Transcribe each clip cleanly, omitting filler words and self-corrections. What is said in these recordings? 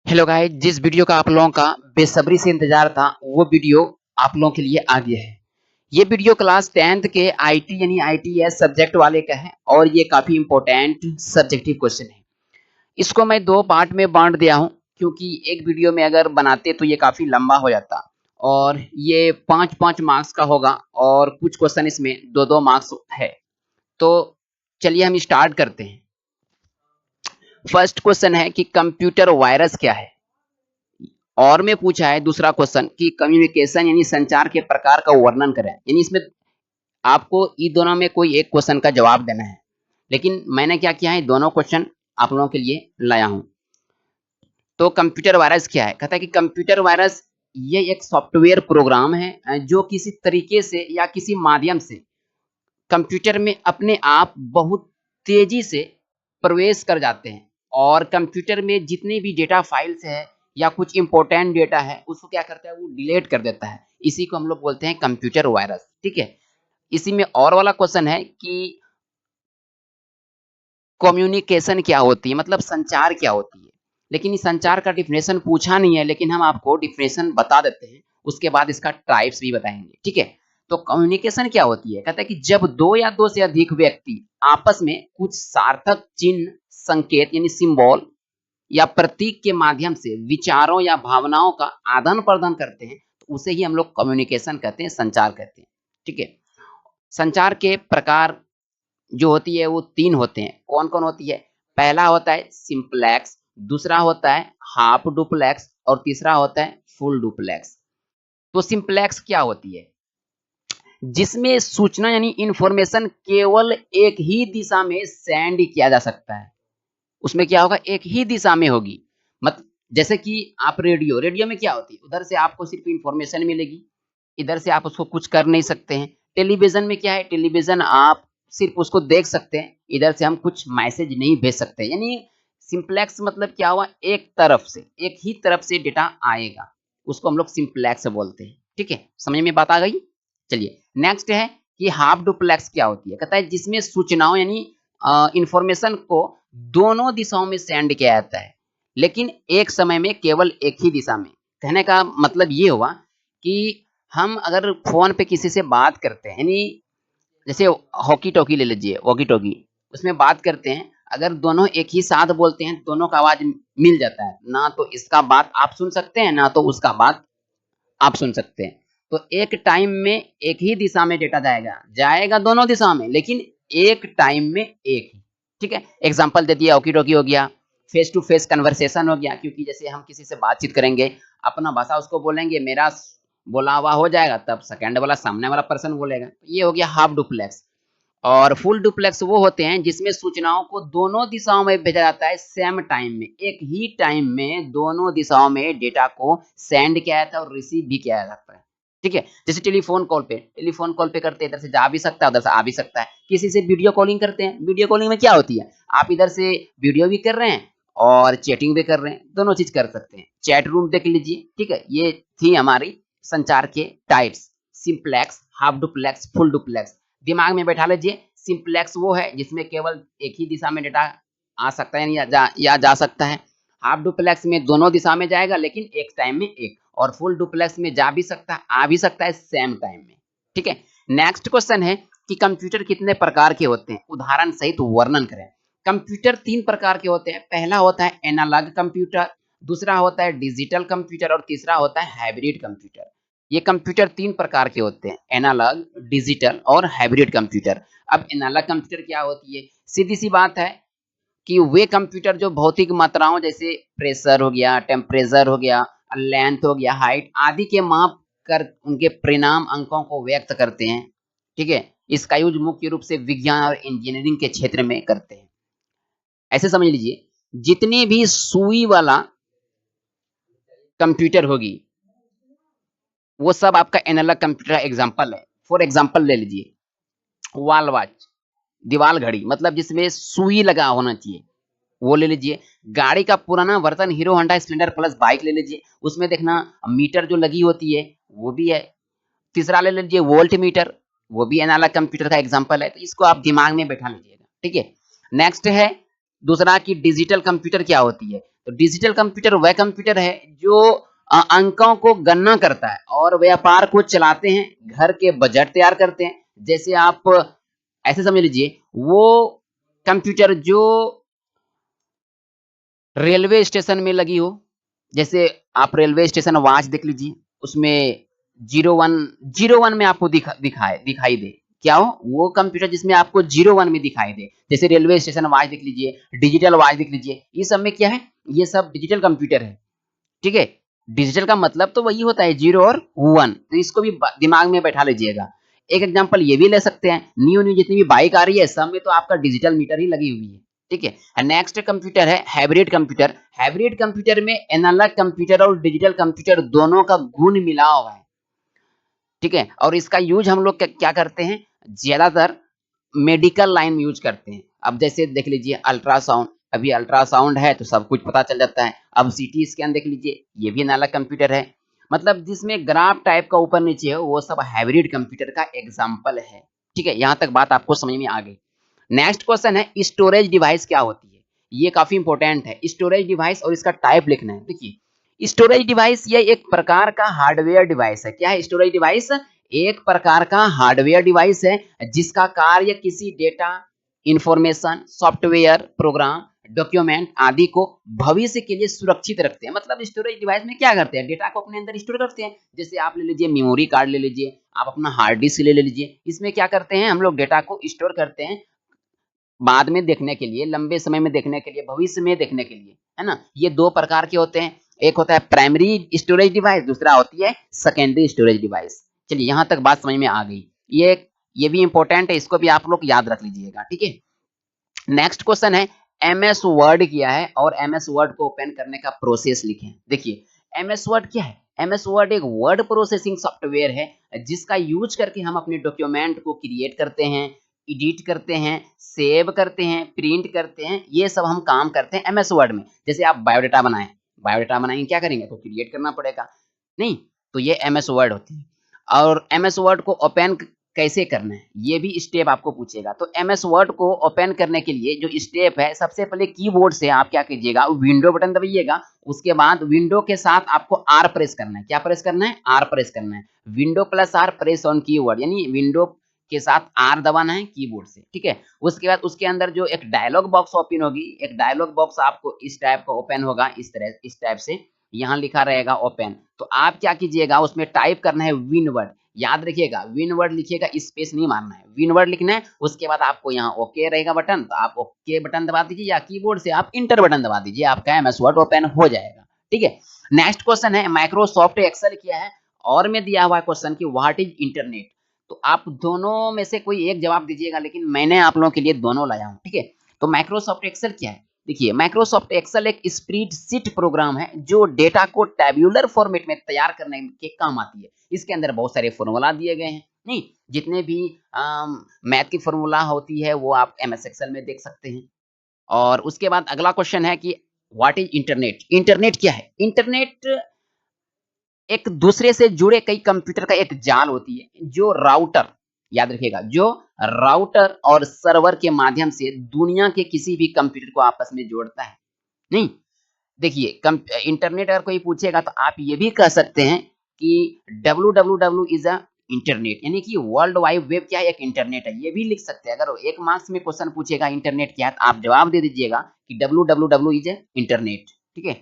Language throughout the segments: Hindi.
हेलो गाइस, जिस वीडियो का आप लोगों का बेसब्री से इंतजार था वो वीडियो आप लोगों के लिए आ गया है। ये वीडियो क्लास 10th के आईटी यानी आईटीएस सब्जेक्ट वाले का है और ये काफी इंपॉर्टेंट सब्जेक्टिव क्वेश्चन है। इसको मैं दो पार्ट में बांट दिया हूँ क्योंकि एक वीडियो में अगर बनाते तो ये काफी लंबा हो जाता और ये 5-5 मार्क्स का होगा और कुछ क्वेश्चन इसमें 2-2 मार्क्स है। तो चलिए हम स्टार्ट करते हैं। फर्स्ट क्वेश्चन है कि कंप्यूटर वायरस क्या है। और में पूछा है दूसरा क्वेश्चन कि कम्युनिकेशन यानी संचार के प्रकार का वर्णन करें। यानी इसमें आपको इन दोनों में कोई एक क्वेश्चन का जवाब देना है, लेकिन मैंने क्या किया है, दोनों क्वेश्चन आप लोगों के लिए लाया हूं। तो कंप्यूटर वायरस क्या है, कहता है कि कंप्यूटर वायरस ये एक सॉफ्टवेयर प्रोग्राम है जो किसी तरीके से या किसी माध्यम से कंप्यूटर में अपने आप बहुत तेजी से प्रवेश कर जाते हैं और कंप्यूटर में जितने भी डेटा फाइल्स है या कुछ इंपॉर्टेंट डेटा है उसको क्या करता है, वो डिलीट कर देता है। इसी को हम लोग बोलते हैं कंप्यूटर वायरस। ठीक है। इसी में और वाला क्वेश्चन है कि कम्युनिकेशन क्या होती है, मतलब संचार क्या होती है। लेकिन इस संचार का डिफिनेशन पूछा नहीं है, लेकिन हम आपको डिफिनेशन बता देते हैं, उसके बाद इसका टाइप्स भी बताएंगे। ठीक है। तो कम्युनिकेशन क्या होती है, कहता है कि जब दो या दो से अधिक व्यक्ति आपस में कुछ सार्थक चिन्ह, संकेत यानी सिंबल या प्रतीक के माध्यम से विचारों या भावनाओं का आदान प्रदान करते हैं तो उसे ही हम लोग कम्युनिकेशन कहते हैं, संचार कहते हैं। ठीक है। संचार के प्रकार जो होती है वो तीन होते हैं। कौन कौन होती है? पहला होता है सिंपलेक्स, दूसरा होता है हाफ डुप्लेक्स और तीसरा होता है फुल डुप्लेक्स। तो सिंपलेक्स क्या होती है? जिसमें सूचना यानी इंफॉर्मेशन केवल एक ही दिशा में सेंड किया जा सकता है। उसमें क्या होगा, एक ही दिशा में होगी। मतलब जैसे कि आप रेडियो रेडियो में क्या होती है, उधर से आपको सिर्फ इंफॉर्मेशन मिलेगी, इधर से आप उसको कुछ कर नहीं सकते हैं। टेलीविजन में क्या है, टेलीविजन आप सिर्फ उसको देख सकते हैं, इधर से हम कुछ मैसेज नहीं भेज सकते। यानी सिंपलेक्स मतलब क्या हुआ, एक तरफ से, एक ही तरफ से डेटा आएगा, उसको हम लोग सिंपलेक्स बोलते हैं। ठीक है, समझ में बात आ गई। चलिए नेक्स्ट है कि हाफ डुप्लेक्स क्या होती है, कहता है जिसमें सूचनाओं यानी इंफॉर्मेशन को दोनों दिशाओं में सेंड किया जाता है, लेकिन एक समय में केवल एक ही दिशा में। कहने का मतलब ये हुआ कि हम अगर फोन पे किसी से बात करते हैं, यानी जैसे हॉकी टॉकी ले लीजिए, वॉकी टॉकी, उसमें बात करते हैं, अगर दोनों एक ही साथ बोलते हैं दोनों का आवाज मिल जाता है ना, तो इसका बात आप सुन सकते हैं ना तो उसका बात आप सुन सकते हैं। तो एक टाइम में एक ही दिशा में डेटा जाएगा, जाएगा दोनों दिशा में लेकिन एक टाइम में एक ही। ठीक है, एग्जांपल दे दिया, ओकी टोकी हो गया, फेस टू फेस कन्वर्सेशन हो गया, क्योंकि जैसे हम किसी से बातचीत करेंगे, अपना भाषा उसको बोलेंगे, मेरा बोला हुआ हो जाएगा, तब सेकंड वाला सामने वाला पर्सन बोलेगा। ये हो गया हाफ डुप्लेक्स। और फुल डुप्लेक्स वो होते हैं जिसमें सूचनाओं को दोनों दिशाओं में भेजा जाता है सेम टाइम में, एक ही टाइम में दोनों दिशाओं में डेटा को सेंड किया जाता है और रिसीव भी किया जाता है। ठीक है, जैसे टेलीफोन कॉल पे करते हैं, इधर से जा भी सकता है उधर से आ भी सकता है। किसी से वीडियो कॉलिंग करते हैं, वीडियो कॉलिंग में क्या होती है, आप इधर से वीडियो भी कर रहे हैं और चैटिंग भी कर रहे हैं, दोनों चीज कर सकते हैं। चैट रूम देख लीजिए। ठीक है, ये थी हमारी संचार के types, simplex, half duplex, full duplex. दिमाग में बैठा लीजिए, सिंपलेक्स वो है जिसमें केवल एक ही दिशा में डेटा आ सकता है या जा सकता है। हाफ डुप्लेक्स में दोनों दिशा में जाएगा लेकिन एक टाइम में एक। और फुल डुप्लेक्स में जा भी सकता है, आ भी सकता है सेम टाइम में। ठीक है। नेक्स्ट क्वेश्चन है कि कंप्यूटर कितने प्रकार के होते हैं, उदाहरण सहित वर्णन करें। कंप्यूटर तीन प्रकार के होते हैं। पहला होता है एनालॉग कंप्यूटर, दूसरा होता है डिजिटल कंप्यूटर और तीसरा होता है हाइब्रिड कंप्यूटर। ये कंप्यूटर तीन प्रकार के होते हैं, एनालॉग, डिजिटल और हाइब्रिड कंप्यूटर। अब एनालॉग कंप्यूटर क्या होती है, सीधी सी बात है कि वे कंप्यूटर जो भौतिक मात्राओं जैसे प्रेशर हो गया, टेम्परेचर हो गया, लेंथ हो गया, हाइट आदि के माप कर उनके परिणाम अंकों को व्यक्त करते हैं। ठीक है, इसका यूज मुख्य रूप से विज्ञान और इंजीनियरिंग के क्षेत्र में करते हैं। ऐसे समझ लीजिए, जितनी भी सुई वाला कंप्यूटर होगी वो सब आपका एनालॉग कंप्यूटर एग्जांपल है। फॉर एग्जांपल ले लीजिए वॉल वॉच, दीवाल घड़ी, मतलब जिसमें सुई लगा होना चाहिए, वो ले लीजिए। गाड़ी का पुराना वर्तन hero Honda Splendor plus bike ले लीजिए, उसमें देखना मीटर जो लगी होती है वो भी है। तीसरा ले लीजिए वोल्ट मीटर, वो भी एनालॉग कंप्यूटर का एग्जांपल है, तो इसको आप दिमाग में बैठा लीजिएगा। ठीक है। नेक्स्ट है दूसरा कि डिजिटल कंप्यूटर क्या होती है। तो डिजिटल कंप्यूटर वह कंप्यूटर है जो अंकों को गणना करता है और व्यापार को चलाते हैं, घर के बजट तैयार करते हैं। जैसे आप ऐसे समझ लीजिए, वो कंप्यूटर जो रेलवे स्टेशन में लगी हो, जैसे आप रेलवे स्टेशन वॉच देख लीजिए, उसमें 01 01 में आपको दिखाई दे। क्या हो? वो कंप्यूटर जिसमें आपको 01 में दिखाई दे। जैसे रेलवे स्टेशन वॉच देख लीजिए, डिजिटल वॉच देख लीजिए, ये सब में क्या है? ये सब डिजिटल कंप्यूटर है, ठीक है? डिजिटल का मतलब तो वही होता है 0 और 1, तो इसको भी दिमाग में बैठा लीजिएगा। एक एग्जांपल ये भी ले सकते हैं, न्यू न्यू जितनी भी बाइक आ रही है, सब में तो आपका डिजिटल मीटर ही लगी हुई है, ठीक है? नेक्स्ट कंप्यूटर है हाइब्रिड कंप्यूटर। हाइब्रिड कंप्यूटर में एनालॉग कंप्यूटर और डिजिटल कंप्यूटर दोनों का गुण मिला हुआ है, ठीक है? और इसका यूज हम लोग क्या करते हैं? ज्यादातर मेडिकल लाइन में यूज करते हैं। अब जैसे देख लीजिए अल्ट्रासाउंड, अभी अल्ट्रासाउंड है तो सब कुछ पता चल जाता है। अब सीटी स्कैन देख लीजिए, ये भी एनालॉग कंप्यूटर है। मतलब जिसमें ग्राफ टाइप का ऊपर नीचे है, वो सब हाइब्रिड कंप्यूटर का एग्जांपल है, ठीक है? यहाँ तक बात आपको समझ में आ गई। नेक्स्ट क्वेश्चन है स्टोरेज डिवाइस क्या होती है? ये काफी इंपॉर्टेंट है। स्टोरेज डिवाइस और इसका टाइप लिखना है। देखिए, स्टोरेज डिवाइस ये एक प्रकार का हार्डवेयर डिवाइस है। क्या है स्टोरेज डिवाइस? एक प्रकार का हार्डवेयर डिवाइस है जिसका कार्य किसी data, information, software, program, document आदि को भविष्य के लिए सुरक्षित रखते हैं। मतलब स्टोरेज डिवाइस में क्या करते हैं? डेटा को अपने अंदर स्टोर करते हैं। जैसे आप ले लीजिए मेमोरी कार्ड ले लीजिए, आप अपना हार्ड डिस्क ले लीजिए, इसमें क्या करते हैं हम लोग? डेटा को स्टोर करते हैं बाद में देखने के लिए, लंबे समय में देखने के लिए, भविष्य में देखने के लिए, है ना? ये दो प्रकार के होते हैं। एक होता है प्राइमरी स्टोरेज डिवाइस, दूसरा होती है सेकेंडरी स्टोरेज डिवाइस। चलिए यहाँ तक बात समझ में आ गई। ये भी इंपॉर्टेंट है, इसको भी आप लोग याद रख लीजिएगा, ठीक है? नेक्स्ट क्वेश्चन है एमएस वर्ड क्या है और एमएस वर्ड को ओपन करने का प्रोसेस लिखें। देखिए, एमएस वर्ड क्या है? एमएस वर्ड एक वर्ड प्रोसेसिंग सॉफ्टवेयर है जिसका यूज करके हम अपने डॉक्यूमेंट को क्रिएट करते हैं, एडिट करते हैं, सेव करते हैं, प्रिंट करते हैं। ये सब हम काम करते हैं एमएस वर्ड में। जैसे आप बायोडाटा बनाएं, बायोडाटा बनाएंगे, क्या करेंगे? तो क्रिएट करना पड़ेगा, नहीं? तो ये एमएस वर्ड होती है। और एमएस वर्ड को ओपन कैसे करना है, ये भी स्टेप आपको पूछेगा। तो एमएस वर्ड को ओपन करने के लिए जो स्टेप है, सबसे पहले कीबोर्ड से आप क्या कीजिएगा? विंडो बटन दबाइएगा। उसके बाद विंडो के साथ आपको आर प्रेस करना है। क्या प्रेस करना है? आर प्रेस करना है। Window plus are press on keyword, यानी विंडो के साथ आर दबाना है कीबोर्ड से, ठीक है? उसके बाद उसके अंदर जो एक डायलॉग बॉक्स ओपन होगी, एक डायलॉग बॉक्स आपको इस टाइप का ओपन होगा, इस टाइप से यहाँ लिखा रहेगा ओपन। तो आप क्या कीजिएगा? उसमें टाइप करना है विन वर्ड। याद रखिएगा, विन वर्ड लिखिएगा, स्पेस नहीं मारना है, विन वर्ड लिखना है। उसके बाद आपको यहाँ ओके रहेगा बटन, तो आप ओके बटन दबा दीजिए या कीबोर्ड से आप इंटर बटन दबा दीजिए, आपका एमएस वर्ड ओपन हो जाएगा, ठीक है? नेक्स्ट क्वेश्चन है माइक्रोसॉफ्ट एक्सेल क्या है और में दिया हुआ है क्वेश्चन की व्हाट इज इंटरनेट। तो आप दोनों में से कोई एक जवाब दीजिएगा, लेकिन मैंने आप लोगों के लिए दोनों लाया हूँ, ठीक है? तो माइक्रोसॉफ्ट एक्सेल क्या है? देखिए, माइक्रोसॉफ्ट एक्सेल एक स्प्रेडशीट प्रोग्राम है जो डेटा को टेबुलर फॉर्मेट में तैयार करने के काम आती है। इसके अंदर बहुत सारे फॉर्मूला दिए गए हैं, नहीं? जितने भी मैथ की फॉर्मूला होती है वो आप एमएस एक्सेल में देख सकते हैं। और उसके बाद अगला क्वेश्चन है कि व्हाट इज इंटरनेट? इंटरनेट क्या है? इंटरनेट एक दूसरे से जुड़े कई कंप्यूटर का एक जाल होती है जो राउटर, याद रखिएगा, जो राउटर और सर्वर के माध्यम से दुनिया के किसी भी कंप्यूटर को आपस में जोड़ता है, नहीं? देखिए, इंटरनेट अगर कोई पूछेगा तो आप ये भी कह सकते हैं कि www इज अ इंटरनेट, यानी कि वर्ल्ड वाइड वेब क्या है? एक इंटरनेट है। ये भी लिख सकते हैं। अगर एक मार्क्स में क्वेश्चन पूछेगा इंटरनेट क्या है, तो आप जवाब दे दीजिएगा कि www इज अ इंटरनेट, ठीक है?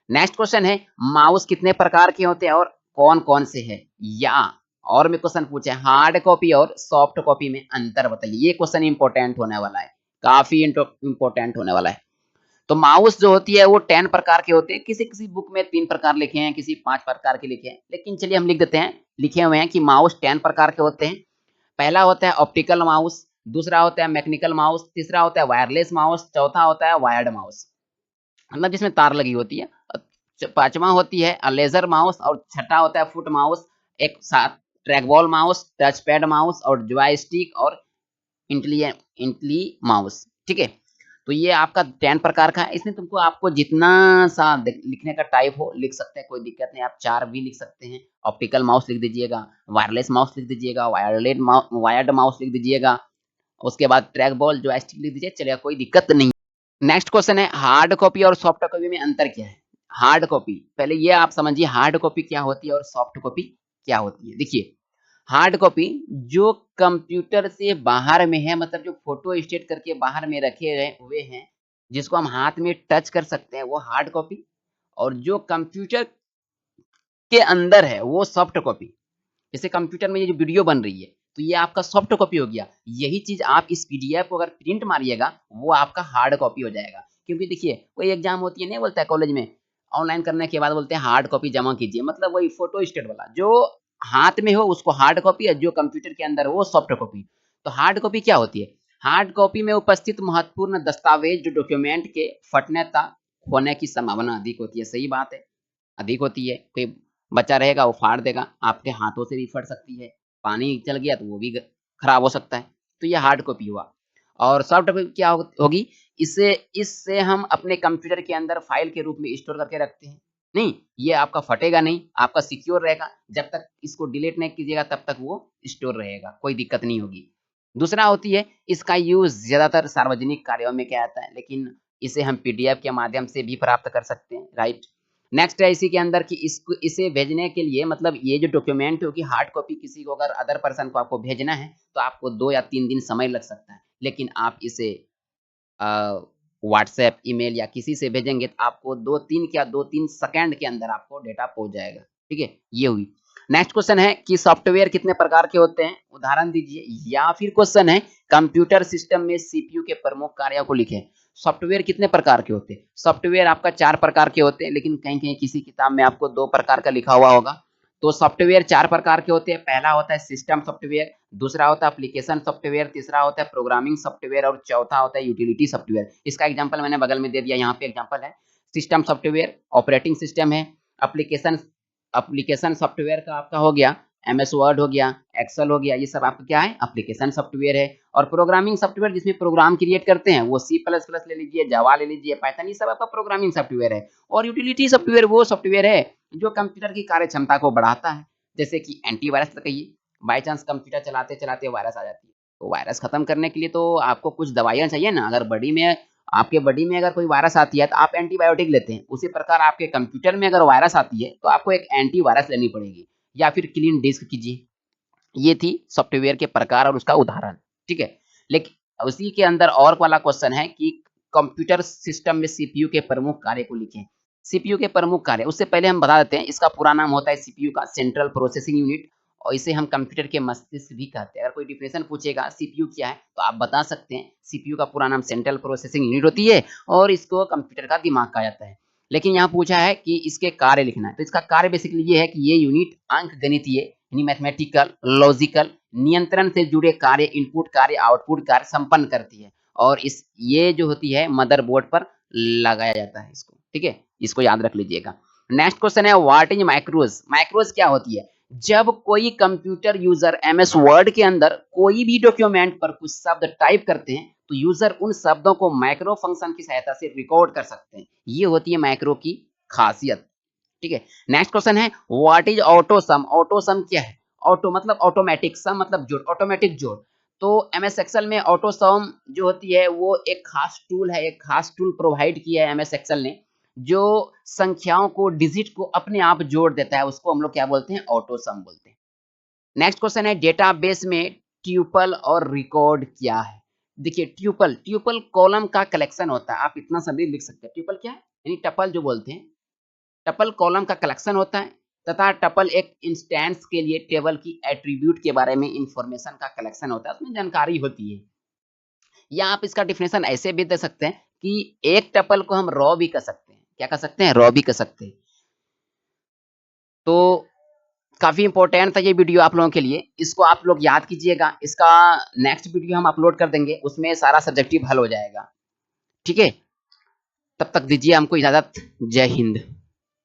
नेक्स्ट क्वेश्चन है माउस कितने प्रकार के होते हैं और कौन कौन से हैं? या और में क्वेश्चन पूछे हार्ड कॉपी और सॉफ्ट कॉपी में अंतर बताइए। ये क्वेश्चन इंपॉर्टेंट होने वाला है, काफी इंपॉर्टेंट होने वाला है। तो माउस जो होती है वो 10 प्रकार के होते हैं। किसी किसी बुक में 3 प्रकार लिखे हैं, किसी 5 प्रकार के लिखे हैं, लेकिन चलिए हम लिख देते हैं, लिखे हुए हैं कि माउस 10 प्रकार के होते हैं। पहला होता है ऑप्टिकल माउस, दूसरा होता है मैकेनिकल माउस, तीसरा होता है वायरलेस माउस, चौथा होता है वायर्ड माउस, मतलब जिसमें तार लगी होती है। पांचवा होती है लेजर माउस और छठा होता है फुट माउस, एक साथ trackball mouse, touch pad mouse और जॉयस्टिक और इंटली माउस, ठीक है? तो ये आपका 10 प्रकार का है। इसमें तुमको आपको जितना सा लिखने का टाइप हो लिख सकते हैं, कोई दिक्कत नहीं। आप 4 भी लिख सकते हैं। ऑप्टिकल माउस लिख दीजिएगा, वायरलेस माउस लिख दीजिएगा, वायर्ड माउस लिख दीजिएगा, उसके बाद ट्रैक बॉल जॉयस्टिक लिख दीजिए, चलेगा, कोई दिक्कत नहीं। नेक्स्ट क्वेश्चन है हार्ड कॉपी और सॉफ्ट कॉपी में अंतर क्या है? हार्ड कॉपी, पहले ये आप समझिए हार्ड कॉपी क्या होती है और सॉफ्ट कॉपी क्या होती है। देखिए, हार्ड कॉपी जो कंप्यूटर से बाहर में है, मतलब जो फोटो स्टेट करके बाहर में रखे गए हुए हैं, जिसको हम हाथ में टच कर सकते हैं, वो हार्ड कॉपी। और जो कंप्यूटर के अंदर है, वो सॉफ्ट कॉपी। जैसे कंप्यूटर में ये जो वीडियो बन रही है, तो ये आपका सॉफ्ट कॉपी हो गया। यही चीज़ आप इस पीडीएफ को अगर प्रिंट मारिएगा, वो आपका हार्ड कॉपी हो जाएगा। क्योंकि देखिए, कोई एग्ज़ाम होती है, नहीं बोलता है कॉलेज में, ऑनलाइन करने के बाद बोलते हैं हार्ड कॉपी जमा कीजिए, मतलब वही फोटो स्टेट वाला। जो हाथ में हो उसको हार्ड कॉपी और जो कंप्यूटर के अंदर हो वो सॉफ्ट कॉपी। तो हार्ड कॉपी क्या होती है? हार्ड कॉपी में उपस्थित महत्वपूर्ण दस्तावेज जो डॉक्यूमेंट के फटने तथा खोने की संभावना अधिक होती है। सही बात है। अधिक होती है। कोई बच्चा रहेगा वो फाड़ देगा, आपके हाथों से भी फट सकती है, पानी चल गया तो वो भी खराब हो सकता है। तो ये हार्ड कॉपी हुआ। और सॉफ्ट कॉपी क्या होगी? इससे इससे हम अपने कंप्यूटर के अंदर फाइल के रूप में स्टोर करके रखते हैं। नहीं, ये आपका फटेगा नहीं, आपका सिक्योर रहेगा। जब तक इसको डिलीट नहीं कीजिएगा तब तक वो स्टोर रहेगा, कोई दिक्कत नहीं होगी। दूसरा होती है, इसका यूज़ ज़्यादातर सार्वजनिक कार्यों में किया जाता है, लेकिन इसे हम पीडीएफ के माध्यम से भी प्राप्त कर सकते हैं, राइट? नेक्स्ट है इसी के अंदर कि इसको इसे भेजने के लिए, मतलब ये जो डॉक्यूमेंट होगी हार्ड कॉपी, किसी को अगर अदर पर्सन को आपको भेजना है, तो आपको 2 या 3 दिन समय लग सकता है। लेकिन आप इसे व्हाट्सएप, ईमेल या किसी से भेजेंगे तो आपको 2-3 सेकंड के अंदर आपको डेटा पहुँच जाएगा। ठीक है? ये हुई। नेक्स्ट क्वेश्चन है कि सॉफ्टवेयर कितने प्रकार के होते हैं? उदाहरण दीजिए। या फिर क्वेश्चन है कंप्यूटर सिस्टम में सीपीयू के प्रमुख कार्यों को लिखें। सॉफ्टवेयर कितने प्रकार के होते हैं? सॉफ्टवेयर आपका 4 प्रकार के होते हैं, लेकिन कहीं-कहीं किसी किताब में आपको 2 प्रकार का लिखा हुआ होगा। तो सॉफ्टवेयर 4 प्रकार के होते हैं। पहला होता है सिस्टम सॉफ्टवेयर, दूसरा होता है एप्लीकेशन सॉफ्टवेयर, तीसरा होता है प्रोग्रामिंग सॉफ्टवेयर और चौथा होता है यूटिलिटी सॉफ्टवेयर। इसका एग्जांपल मैंने बगल में दे दिया, यहाँ पे एग्जांपल है। सिस्टम सॉफ्टवेयर ऑपरेटिंग सिस्टम है। एप्लीकेशन एप्लीकेशन सॉफ्टवेयर का आपका हो गया एमएस वर्ड हो गया, एक्सेल हो गया, ये सब आपका क्या है? एप्लीकेशन सॉफ्टवेयर है। और प्रोग्रामिंग सॉफ्टवेयर जिसमें प्रोग्राम क्रिएट करते हैं, वो सी प्लस प्लस ले लीजिए, जावा ले लीजिए, पाइथन, ये सब आपका प्रोग्रामिंग सॉफ्टवेयर है। और यूटिलिटी सॉफ्टवेयर वो सॉफ्टवेयर है जो कंप्यूटर की कार्य क्षमता को बढ़ाता है, जैसे कि एंटीवायरस कहिए। बाय चांस कंप्यूटर चलाते चलाते वायरस आ जाती है, तो वायरस खत्म करने के लिए तो आपको कुछ दवाइयाँ चाहिए ना। अगर बॉडी में, आपके बॉडी में अगर कोई वायरस आती है तो आप एंटीबायोटिक लेते हैं, उसी प्रकार आपके कंप्यूटर में अगर वायरस आती है तो आपको एक एंटीवायरस लेनी पड़ेगी, या फिर क्लीन डिस्क कीजिए। ये थी सॉफ्टवेयर के प्रकार और उसका उदाहरण, ठीक है। लेकिन उसी के अंदर और वाला क्वेश्चन है कि कंप्यूटर सिस्टम में सीपीयू के प्रमुख कार्य को लिखें। सीपीयू के प्रमुख कार्य, उससे पहले हम बता देते हैं, इसका पूरा नाम होता है सीपीयू का सेंट्रल प्रोसेसिंग यूनिट, और इसे हम कंप्यूटर के मस्तिष्क भी कहते हैं। अगर कोई डिफिनेशन पूछेगा सीपीयू क्या है, तो आप बता सकते हैं सीपीयू का पूरा नाम सेंट्रल प्रोसेसिंग यूनिट होती है, और इसको कंप्यूटर का दिमाग कहा जाता है। लेकिन यहाँ पूछा है कि इसके कार्य लिखना है, तो इसका कार्य बेसिकली ये है कि ये यूनिट अंक गणितीय यानी मैथमेटिकल, लॉजिकल, नियंत्रण से जुड़े कार्य, इनपुट कार्य, आउटपुट कार्य संपन्न करती है। और इस ये जो होती है मदरबोर्ड पर लगाया जाता है इसको, ठीक है? इसको याद रख लीजिएगा। नेक्स्ट क्वेश्चन है व्हाट इज मैक्रोज? मैक्रोज क्या होती है? जब कोई कंप्यूटर यूजर एमएस वर्ड के अंदर कोई भी डॉक्यूमेंट पर कुछ शब्द टाइप करते हैं, तो यूजर उन शब्दों को मैक्रो फंक्शन की सहायता से रिकॉर्ड कर सकते हैं। ये होती है मैक्रो की खासियत, ठीक है। नेक्स्ट क्वेश्चन है what is auto some? Auto सम क्या है? ऑटो मतलब ऑटोमेटिक, सम मतलब जोड़, ऑटोमेटिक जोड़। तो एमएस एक्सेल में ऑटो सम जो होती है वो एक खास टूल है, एक खास टूल प्रोवाइड किया है एमएस एक्सेल ने, जो संख्याओं को, डिजिट को अपने आप जोड़ देता है, उसको हम लोग क्या बोलते हैं? ऑटो सम बोलते हैं। नेक्स्ट क्वेश्चन है डेटाबेस में ट्यूपल और रिकॉर्ड क्या है? देखिए, ट्यूपल ट्यूपल कॉलम का कलेक्शन होता है, आप इतना सा भी लिख सकते हैं। ट्यूपल क्या है? यानी टपल जो बोलते हैं। टपल कॉलम का कलेक्शन होता है, तथा टपल एक इंस्टेंस के लिए टेबल की एट्रीब्यूट के बारे में इंफॉर्मेशन का कलेक्शन होता है, उसमें जानकारी होती है। या आप इसका डिफिनेशन ऐसे भी दे सकते हैं कि एक टपल को हम रॉ भी कह सकते हैं। क्या कह सकते हैं? रॉ भी कह सकते हैं। तो काफ़ी इम्पोर्टेंट था ये वीडियो आप लोगों के लिए, इसको आप लोग याद कीजिएगा। इसका नेक्स्ट वीडियो हम अपलोड कर देंगे, उसमें सारा सब्जेक्टिव हल हो जाएगा, ठीक है? तब तक दीजिए हमको इजाज़त। जय हिंद।